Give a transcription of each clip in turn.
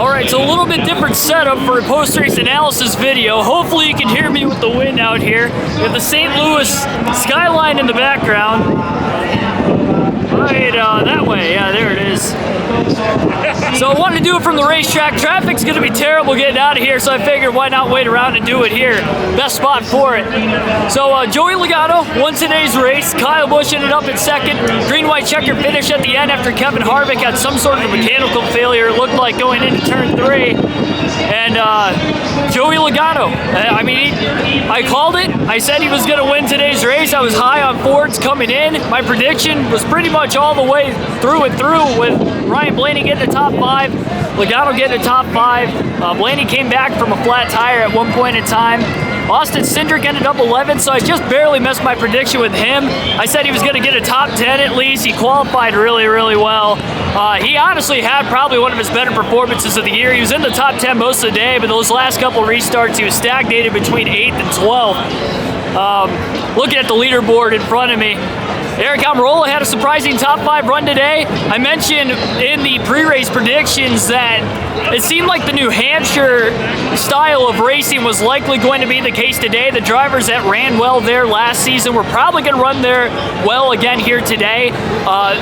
Alright, so a little bit different setup for a post-race analysis video. Hopefully you can hear me with the wind out here. We have the St. Louis skyline in the background. Right that way, yeah, there it is. So I wanted to do it from the racetrack. Traffic's going to be terrible getting out of here, so I figured why not wait around and do it here. Best spot for it. So Joey Logano won today's race. Kyle Busch ended up in second. Green-white checker finish at the end after Kevin Harvick had some sort of mechanical failure, it looked like, going into turn 3. And Joey Logano, I mean, I called it. I said he was going to win today's race. I was high on Fords coming in. My prediction was pretty much all the way through and through, with Ryan Blaney getting the top 5, Logano getting the top 5. Blaney came back from a flat tire at one point in time. Austin Cindric ended up 11th, so I just barely missed my prediction with him. I said he was going to get a top 10 at least. He qualified really, really well. He honestly had probably one of his better performances of the year. He was in the top 10 most of the day, but those last couple restarts, he was stagnated between 8th and 12th. Looking at the leaderboard in front of me, Aric Almirola had a surprising top 5 run today. I mentioned in the pre-race predictions that it seemed like the New Hampshire style of racing was likely going to be the case today. The drivers that ran well there last season were probably going to run there well again here today.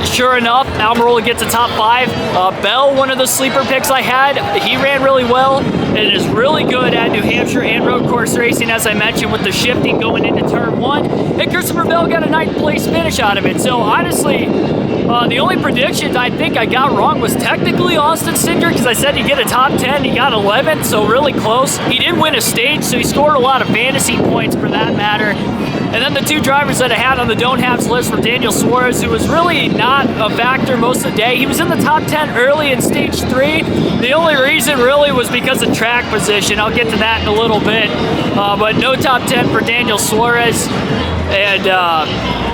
Sure enough, Almirola gets a top 5. Bell, one of the sleeper picks I had, he ran really well. It is really good at New Hampshire and road course racing, as I mentioned, with the shifting going into turn 1. And Christopher Bell got a 9th place finish out of it. So honestly, the only predictions I think I got wrong was technically Austin Cindric, because I said he'd get a top 10. He got 11th, so really close. He did win a stage, so he scored a lot of fantasy points for that matter. And then the 2 drivers that I had on the don't haves list were Daniel Suarez, who was really not a factor most of the day. He was in the top 10 early in stage 3. The only reason really was because of track position. I'll get to that in a little bit. But no top 10 for Daniel Suarez. And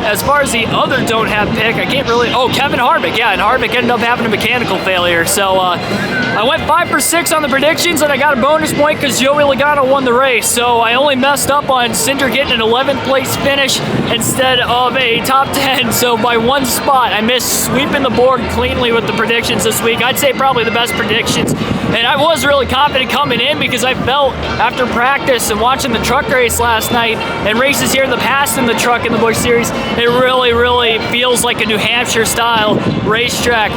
as far as the other don't have pick, I can't really... Oh, Kevin Harvick. Yeah, and Harvick ended up having a mechanical failure. So I went 5 for 6 on the predictions, and I got a bonus point because Joey Logano won the race. So I only messed up on Cindric getting an 11th place finish instead of a top 10. So by 1 spot, I missed sweeping the board cleanly with the predictions this week. I'd say probably the best predictions. And I was really confident coming in because I felt after practice and watching the truck race last night and races here in the past in the truck in the Busch Series, it really, really feels like a New Hampshire style racetrack.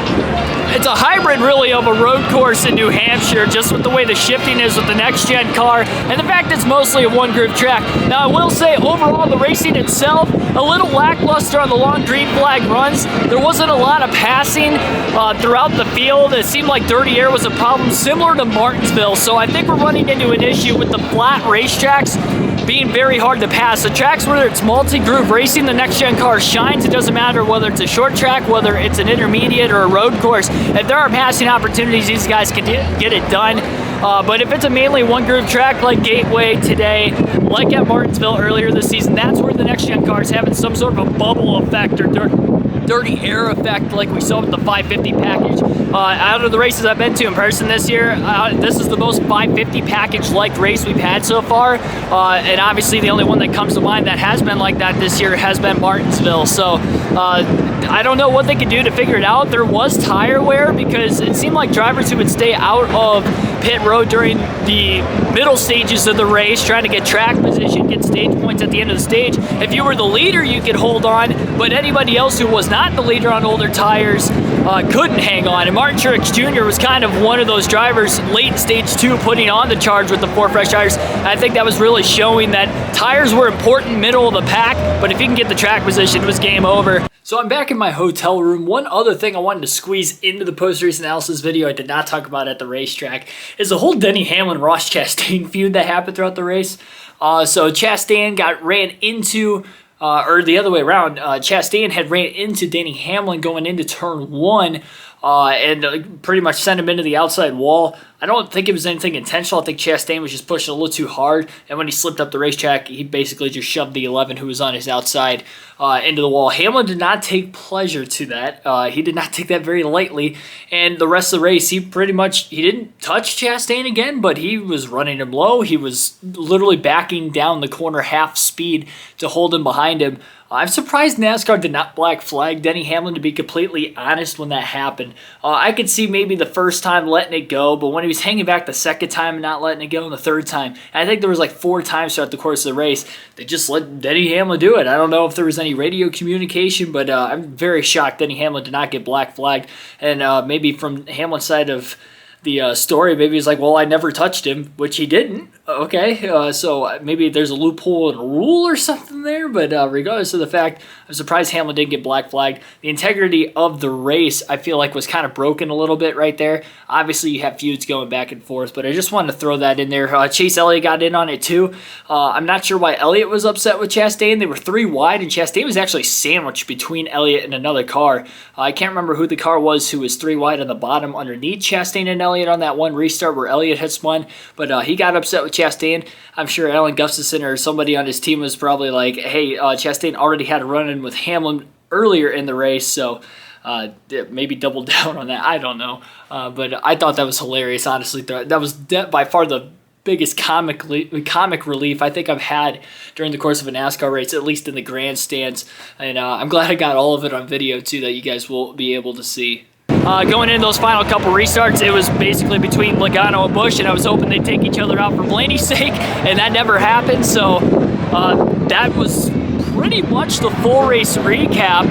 It's a hybrid really of a road course in New Hampshire, just with the way the shifting is with the next gen car and the fact it's mostly a one groove track. Now I will say overall the racing itself, a little lackluster on the long green flag runs. There wasn't a lot of passing throughout the field. It seemed like dirty air was a problem, similar to Martinsville. So I think we're running into an issue with the flat racetracks being very hard to pass. The tracks where it's multi-groove racing, the next-gen car shines. It doesn't matter whether it's a short track, whether it's an intermediate or a road course. If there are passing opportunities, these guys can get it done. But if it's a mainly one-groove track like Gateway today, like at Martinsville earlier this season, that's where the next-gen cars having some sort of a bubble effect or dirty air effect like we saw with the 550 package. Out of the races I've been to in person this year, this is the most 550 package-like race we've had so far. And obviously the only one that comes to mind that has been like that this year has been Martinsville. So I don't know what they could do to figure it out. There was tire wear because it seemed like drivers who would stay out of pit road during the middle stages of the race, trying to get track position, get stage points at the end of the stage. If you were the leader, you could hold on, but anybody else who was not the leader on older tires couldn't hang on. And Martin Truex Jr. was kind of one of those drivers late in stage 2 putting on the charge with the 4 fresh tires. And I think that was really showing that tires were important middle of the pack, but if you can get the track position, it was game over. So I'm back in my hotel room. One other thing I wanted to squeeze into the post-race analysis video I did not talk about at the racetrack is the whole Denny Hamlin-Ross Chastain feud that happened throughout the race. So Chastain got ran into, or the other way around, Chastain had ran into Denny Hamlin going into turn 1 and pretty much sent him into the outside wall. I don't think it was anything intentional. I think Chastain was just pushing a little too hard, and when he slipped up the racetrack, he basically just shoved the 11 who was on his outside into the wall. Hamlin did not take pleasure to that. He did not take that very lightly, and the rest of the race, he didn't touch Chastain again, but he was running him low. He was literally backing down the corner half speed to hold him behind him. I'm surprised NASCAR did not black flag Denny Hamlin, to be completely honest, when that happened. I could see maybe the first time letting it go, but when he was hanging back the second time and not letting it go, and the third time, and I think there was like 4 times throughout the course of the race, they just let Denny Hamlin do it. I don't know if there was any radio communication, but I'm very shocked Denny Hamlin did not get black flagged. And maybe from Hamlin's side of the story, maybe he's like, well, I never touched him, which he didn't. Okay, so maybe there's a loophole in a rule or something there, but regardless of the fact, I'm surprised Hamlin didn't get black flagged. The integrity of the race, I feel like, was kind of broken a little bit right there. Obviously, you have feuds going back and forth, but I just wanted to throw that in there. Chase Elliott got in on it too. I'm not sure why Elliott was upset with Chastain. They were 3 wide, and Chastain was actually sandwiched between Elliott and another car. I can't remember who the car was who was 3 wide on the bottom underneath Chastain and Elliott on that one restart where Elliott had spun, but he got upset with Chastain. I'm sure Alan Gustafson or somebody on his team was probably like, hey, Chastain already had a run-in with Hamlin earlier in the race, so maybe double down on that. I don't know, but I thought that was hilarious, honestly. That was by far the biggest comic relief I think I've had during the course of a NASCAR race, at least in the grandstands, and I'm glad I got all of it on video too, that you guys will be able to see. Going into those final couple restarts, it was basically between Logano and Busch, and I was hoping they'd take each other out for Blaney's sake, and that never happened, so that was pretty much the full race recap.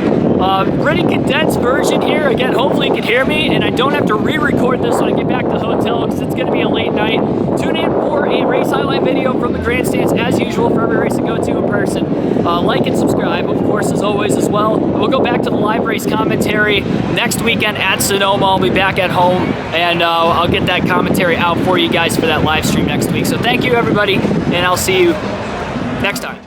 Pretty condensed version here. Again, hopefully you can hear me, and I don't have to re-record this when I get back to the hotel, because it's going to be a late night. Tune in for a race highlight video from the grandstands, as usual, for every race I go to in person. Like and subscribe, of course, as always, as well. We'll go back to the live race commentary next weekend at Sonoma. I'll be back at home, and I'll get that commentary out for you guys for that live stream next week. So thank you, everybody, and I'll see you next time.